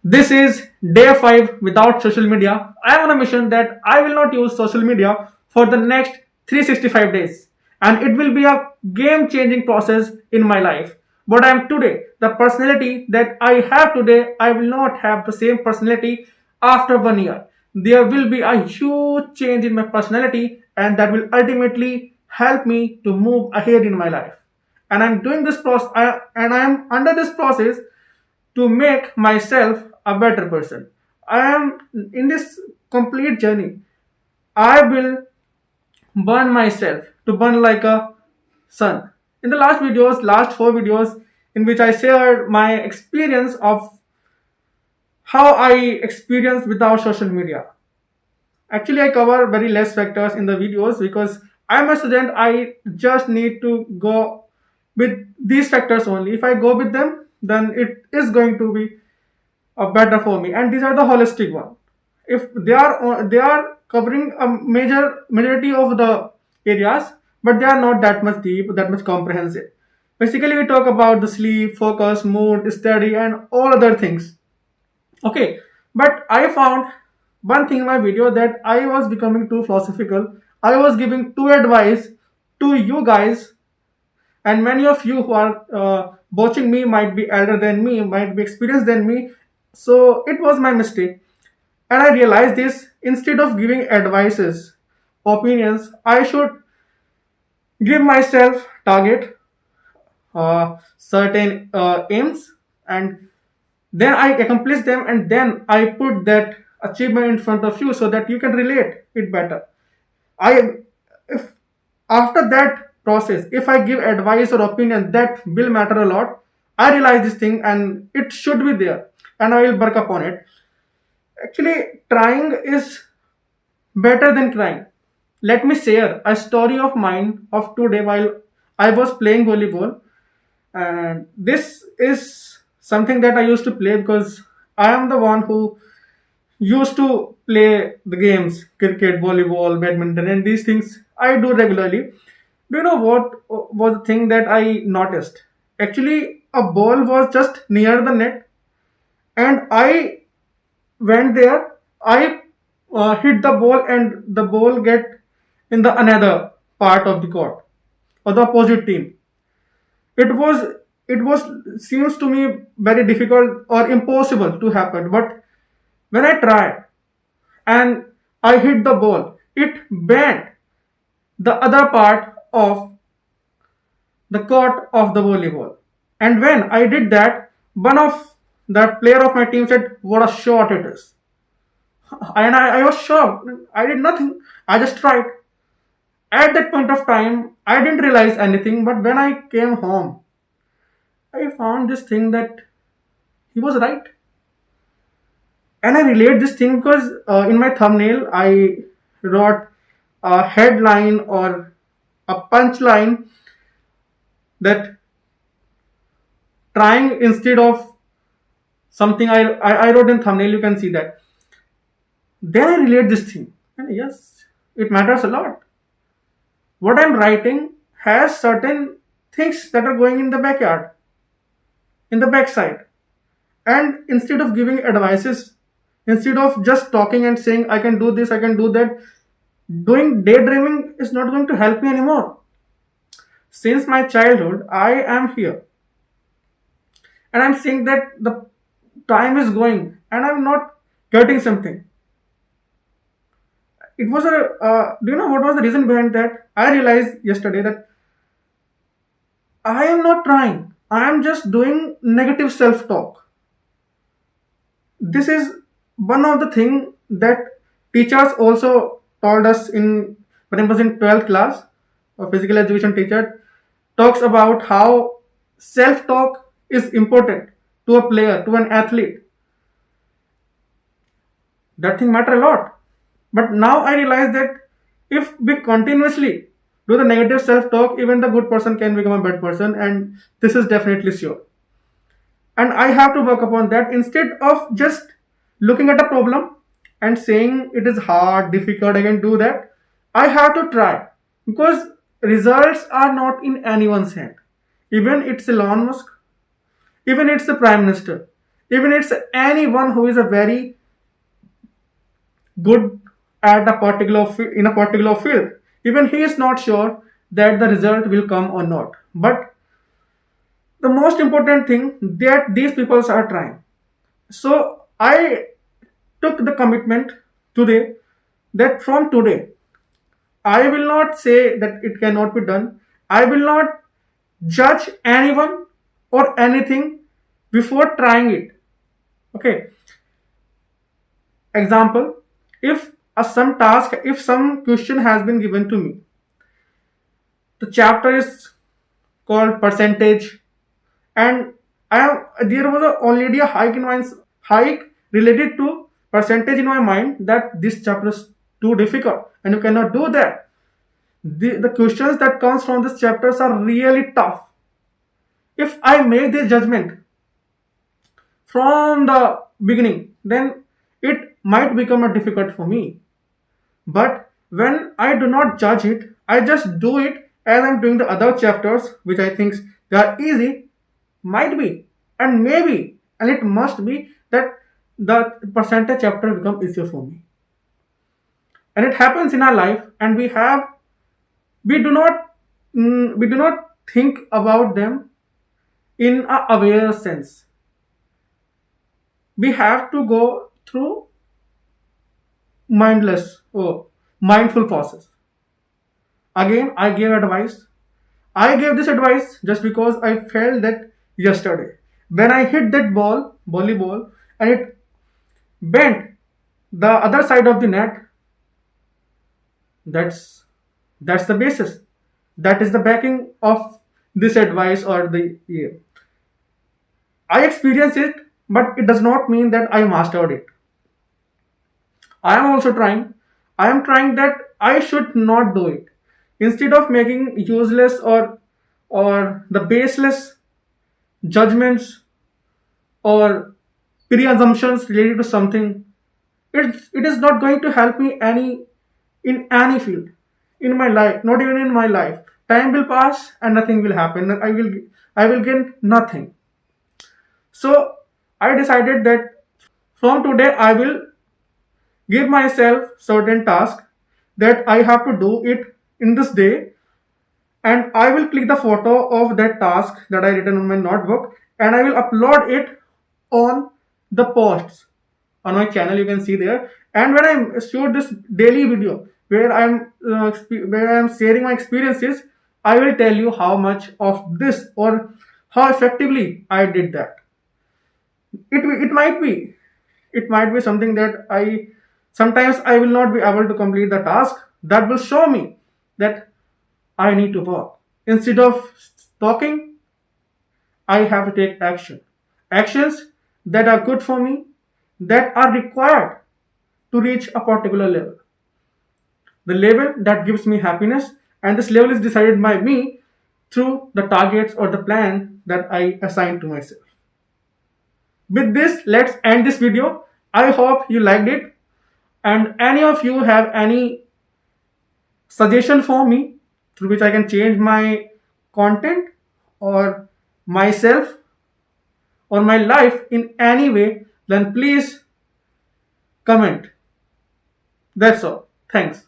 This is day 5 without social media. I am on a mission that I will not use social media for the next 365 days. And it will be a game changing process in my life. But I am today. The personality that I have today, I will not have the same personality after 1 year. There will be a huge change in my personality, and that will ultimately help me to move ahead in my life. And I'm doing this process, and I am under this process to make myself a better person. I am in this complete journey. I will burn myself to burn like a sun. In the last 4 videos, in which I shared my experience of how I experienced without social media. Actually, I cover very less factors in the videos because I'm a student. I just need to go with these factors only. If I go with them, then it is going to be better for me. And these are the holistic one. If they are covering a majority of the areas, but they are not that much deep, that much comprehensive. Basically, we talk about the sleep, focus, mood, study, and all other things. Okay, but I found one thing in my video that I was becoming too philosophical. I was giving too advice to you guys, and many of you who are watching me might be elder than me, might be experienced than me. So it was my mistake, and I realized this. Instead of giving advices, opinions, I should give myself target, certain aims, and then I accomplish them, and then I put that achievement in front of you so that you can relate it better. I if After that process, if I give advice or opinion that will matter a lot, I realize this thing and it should be there, and I will work upon it. Actually, trying is better than crying. Let me share a story of mine of today while I was playing volleyball. And this is something that I used to play because I am the one who used to play the games cricket, volleyball, badminton, and these things I do regularly. Do you know what was the thing that I noticed? Actually, a ball was just near the net, and I went there. I hit the ball, and the ball get in the another part of the court or the opposite team. It was it was seems to me very difficult or impossible to happen. But when I tried and I hit the ball, it bent the other part of the court of the volleyball. And when I did that, one of the player of my team said, "What a shot it is!" And I was shocked. I did nothing. I just tried. At that point of time, I didn't realize anything. But when I came home, I found this thing that he was right. And I relate this thing because in my thumbnail, I wrote a headline or a punchline that trying instead of something I wrote in thumbnail, you can see that. Then I relate this thing. And yes, it matters a lot. What I'm writing has certain things that are going in the backyard, in the backside. And instead of giving advices, instead of just talking and saying, I can do this, I can do that, doing daydreaming is not going to help me anymore. Since my childhood, I am here. And I'm seeing that the time is going and I'm not getting something. It was do you know what was the reason behind that? I realized yesterday that I am not trying. I am just doing negative self talk. This is one of the thing that teachers also told us in when I was in 12th class. A physical education teacher talks about how self talk is important to a player, to an athlete. That thing matter a lot. But now I realize that if we continuously do the negative self talk, even the good person can become a bad person, and this is definitely sure. And I have to work upon that instead of just looking at a problem and saying it is hard, difficult, I can do that. I have to try because results are not in anyone's hand. Even it's Elon Musk, even it's the prime minister, Even it's anyone who is a very good at a in a particular field, even he is not sure that the result will come or not. But the most important thing that these people are trying. So I took the commitment today that from today I will not say that it cannot be done. I will not judge anyone or anything before trying it. Okay. Example, if some task, if some question has been given to me, the chapter is called percentage, and there was already a hike related to percentage in my mind, that this chapter is too difficult and you cannot do that. The questions that comes from these chapters are really tough. If I make this judgment from the beginning, then it might become a difficult for me. But when I do not judge it, I just do it as I'm doing the other chapters, which I think they are easy, might be, and maybe, and it must be that the percentage chapter become easier for me. And it happens in our life, and we do not we do not think about them in a aware sense. We have to go through mindless or mindful process. Again, I gave advice. I gave this advice just because I felt that yesterday when I hit that volleyball, and it bent the other side of the net. That's the basis. That is the backing of this advice or the year. I experienced it, but it does not mean that I mastered it. I am also trying. I am trying that I should not do it. Instead of making useless or the baseless judgments or pre-assumptions related to something, it is not going to help me in any field in my life, not even in my life. Time will pass and nothing will happen. I will gain nothing. So I decided that from today I will give myself certain task that I have to do it in this day, and I will click the photo of that task that I written on my notebook, and I will upload it on the posts on my channel. You can see there. And when I shoot this daily video where I am sharing my experiences, I will tell you how much of this or how effectively I did that. It might be something that I sometimes I will not be able to complete the task. That will show me that I need to work. Instead of talking, I have to take action. Actions that are good for me, that are required to reach a particular level. The level that gives me happiness, and this level is decided by me through the targets or the plan that I assign to myself. With this, let's end this video. I hope you liked it, and any of you have any suggestion for me through which I can change my content or myself or my life in any way, then please comment. That's all. Thanks.